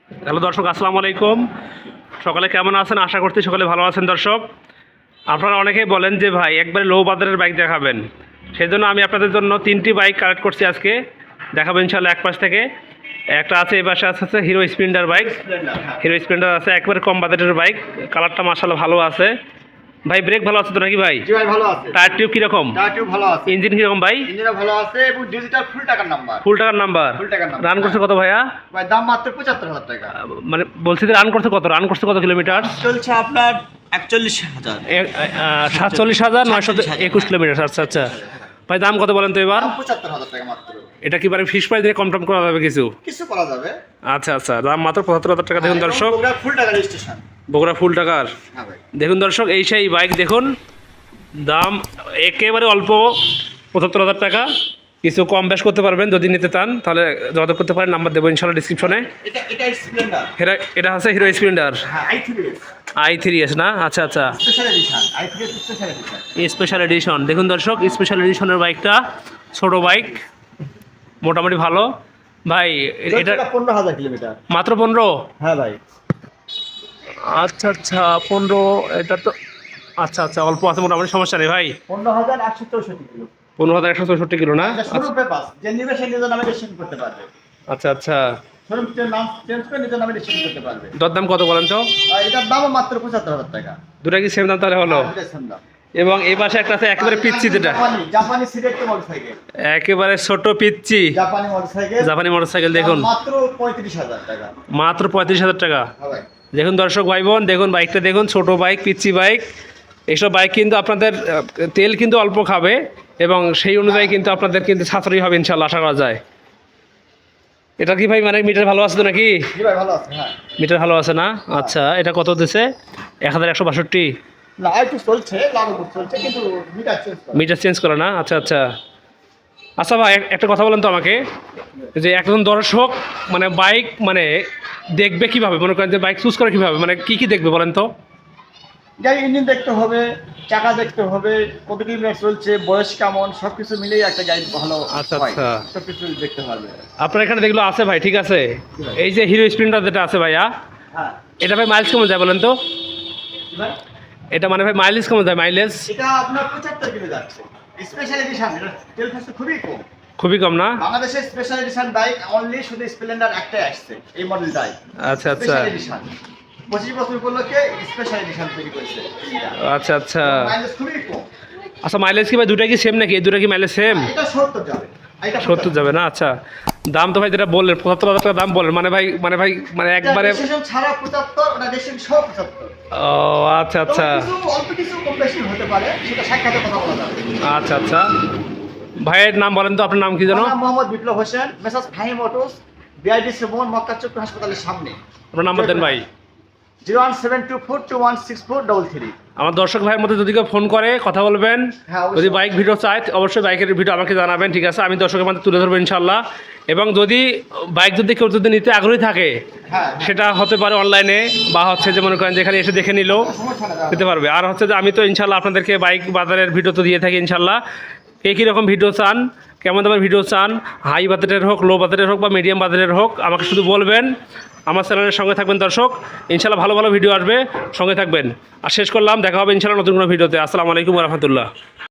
Hello দর্শক, আসসালামু আলাইকুম। সকালে কেমন আছেন? আশা করছি সকালে ভালো আছেন। দর্শক, আপনারা অনেকেই বলেন যে ভাই একবারে লো বাজারের বাইক দেখাবেন, সেই জন্য আমি আপনাদের জন্য 3টি বাইক কালেক্ট করছি আজকে। দেখাবো ইনশাল্লাহ এক পাশ থেকে। একটা আছে এই পাশে আছে hero Splendor bike. Hero Splendor আছে একবারে কম বাজেটের বাইক, কালারটা মাশাআল্লাহ ভালো আছে। ভাই ব্রেক ভালো আছে তো নাকি ভাই? জি ভাই ভালো আছে। টায়ার টিউব কিরকম? টায়ার টিউব ভালো আছে। ইঞ্জিন কিরকম ভাই? ইঞ্জিনও ভালো আছে এবং ডিজিটাল ফুল টাকার নাম্বার। ফুল টাকার নাম্বার। ফুল টাকার নাম্বার। রান করছে কত ভাইয়া? ভাই দাম মাত্র ৭৫,০০০ টাকা। মানে বলছি যে রান করছে কত? রান করছে কত কিলোমিটার? চলছে আপনার ৪১,০০০। 47,921 কিলোমিটার। আচ্ছা আচ্ছা ভাই, দাম কত বলেন তো এবার? ৭৫,০০০ টাকা মাত্র। এটা কি মানে ফিক্স প্রাইস দিয়ে কম টম করা যাবে কিছু? কিছু করা যাবে। আচ্ছা আচ্ছা, দাম মাত্র ৭৫,০০০ টাকা। দেখুন দর্শক, বগুড়া ফুল টাকা রেজিস্ট্রেশন। বগুড়া ফুল টাকার। হ্যাঁ ভাই। দেখুন দর্শক, এই সেই বাইক দেখুন, দাম একেবারে অল্প, ৭৫,০০০ টাকা। কিছু কম বেশ করতে পারবেন যদি নিতে চান, তাহলে যোগাযোগ করতে পারেন। নাম্বার দেবো ইনশাল্লাহ ডিসক্রিপশনে। এটা স্প্লেন্ডার। এটা আছে হিরো স্প্লেন্ডার হ্যাঁ, i3s। i3s না? আচ্ছা আচ্ছা, special edition. i3s special edition. Special edition. দেখুন দর্শক, স্পেশাল এডিশনের বাইকটা ছোট বাইক, মোটামুটি ভালো। ভাই এটা ১৫,০০০ কিলোমিটার। মাত্র 15? হ্যাঁ ভাই। আচ্ছা আচ্ছা 15, এটা তো আচ্ছা আচ্ছা অল্প আছে, মোটামুটি সমস্যা নেই ভাই। ১৫,১৬৪ কিলো। 15,164 কিলো না? শোরুম পেপার যে নিবে সে নিজের নামে রেজিস্ট্রেশন করতে পারবে। আচ্ছা আচ্ছা, শোরুম নাম চেঞ্জ করে নিজের নামে রেজিস্ট্রেশন করতে পারবে। দরদাম কত বলেন তো? আর এটার দামও মাত্র ৭৫,০০০ টাকা। দুটা কি সেম দাম তাহলে হলো? আর এটার same দাম। এবং এই পাশে একটা আছে একেবারে পিচ্ছি, যেটা জাপানি সিলেক্ট মোটরসাইকেল। একেবারে ছোট পিচ্ছি জাপানি মোটরসাইকেল। জাপানি মোটরসাইকেল। দেখুন মাত্র ৩৫,০০০ টাকা। মাত্র 35,000 টাকা। হ্যাঁ ভাই। দেখুন দর্শক ভাই বোন, দেখুন বাইকটা দেখুন, ছোট বাইক, পিচ্ছি বাইক। এইসব বাইক কিন্তু আপনাদের তেল কিন্তু অল্প খাবে এবং সেই অনুযায়ী কিন্তু আপনাদের কিন্তু সাশ্রয়ী হবে ইনশাল্লাহ, আশা করা যায়। এটা কি ভাই মানে মিটার ভালো আছে তো নাকি? জি ভাই ভালো আছে। হ্যাঁ। মিটার ভালো আছে না? আচ্ছা, এটা কত দিছে? 1162। না একটু চলছে, লাগু চলছে কিন্তু মিটার চেঞ্জ করা। মিটার চেঞ্জ করে না? আচ্ছা আচ্ছা। আচ্ছা ভাই একটা কথা বলেন তো আমাকে, যে একজন দর্শক মানে বাইক মানে দেখবে কিভাবে, মনে করেন যে বাইক চুজ করে কিভাবে, মানে কি কি দেখবে বলেন তো? গাড়ি ইঞ্জিন দেখতে হবে, চাকা দেখতে হবে, কত কিলোমিটার চলছে, বয়স কেমন, সবকিছু মিলেই একটা গাড়ি ভালো। আচ্ছা হয়। আচ্ছা, সবকিছু দেখতে পারবে। আপনার এখানে দেখলো আছে ভাই, ঠিক আছে। এই যে হিরো স্প্লেন্ডার যেটা আছে ভাইয়া, হ্যাঁ। এটা ভাই মাইলেজ কেমন যায় বলেন তো? কি ভাই? এটা মানে ভাই মাইলেজ কেমন যায়? মাইলেজ এটা আপনার ৭৫ কিলো যাচ্ছে। স্পেশাল এডিশন, এটা তেল খরচ খুবই কম। খুবই কম না? বাংলাদেশের স্পেশাল এডিশন বাইক অনলি শুধু স্প্লেন্ডার একটাই আসছে এই মডেলটাই। আচ্ছা আচ্ছা স্পেশাল এডিশন 25 বছর উপলক্ষে স্পেশাল এডিশন তৈরি করেছে। আচ্ছা আচ্ছা। মাইলেজ খুবই কম। আচ্ছা মাইলেজ কি ভাই দুটা কি সেম নাকি? এই দুটা কি মাইলেজ সেম? এটা 70 যাবে। এটা 70 যাবে না? আচ্ছা, দাম তো ভাই যেটা বললেন ৭৫,০০০ টাকা দাম বললেন, মানে ভাই মানে একবারে রেজিস্ট্রেশন ছাড়া 75, ওটা রেজিস্ট্রেশন সহ 75। ও আচ্ছা আচ্ছা অল্প কিছু কম বেশি হতে পারে, সেটা সাক্ষাতে কথা বলা যাবে। আচ্ছা আচ্ছা। ভাইয়ের নাম বলেন তো, আপনার নাম কি জানো? আমার নাম Mohammad Biplob Hossain, messrs Fahim autos, BIDC Mohan মক্কা চক্র হাসপাতালের সামনে। আপনার নাম্বার দেন ভাই। 01724216433। আমার দর্শক ভাইয়ের মধ্যে যদি কেউ ফোন করে কথা বলবেন, হ্যাঁ, অবশ্যই। যদি বাইক ভিডিও চায় অবশ্যই বাইকের ভিডিও আমাকে জানাবেন, ঠিক আছে? আমি দর্শকের মধ্যে তুলে ধরবো ইনশাল্লাহ। এবং যদি বাইক যদি কেউ যদি নিতে আগ্রহী থাকে, হ্যাঁ, সেটা হতে পারে অনলাইনে বা হচ্ছে যে মনে করেন যেখানে এসে দেখে নিলেও সমস্যা না। দিতে পারবে। আর হচ্ছে যে আমি তো ইনশাল্লাহ আপনাদেরকে বাইক বাজারের ভিডিও তো দিয়ে থাকি ইনশাল্লাহ। কে কীরকম ভিডিও চান, কেমন দামের ভিডিও চান, হাই বাজেটের হোক, লো বাজেটের হোক বা মিডিয়াম বাজেটের হোক, আমাকে শুধু বলবেন। আমার চ্যানেলের সঙ্গে থাকবেন দর্শক, ইনশাল্লাহ ভালো ভালো ভিডিও আসবে, সঙ্গে থাকবেন। আর শেষ করলাম, দেখা হবে ইনশাল্লাহ নতুন কোনো ভিডিওতে। আসসালামু আলাইকুম ওয়া রাহমাতুল্লাহ।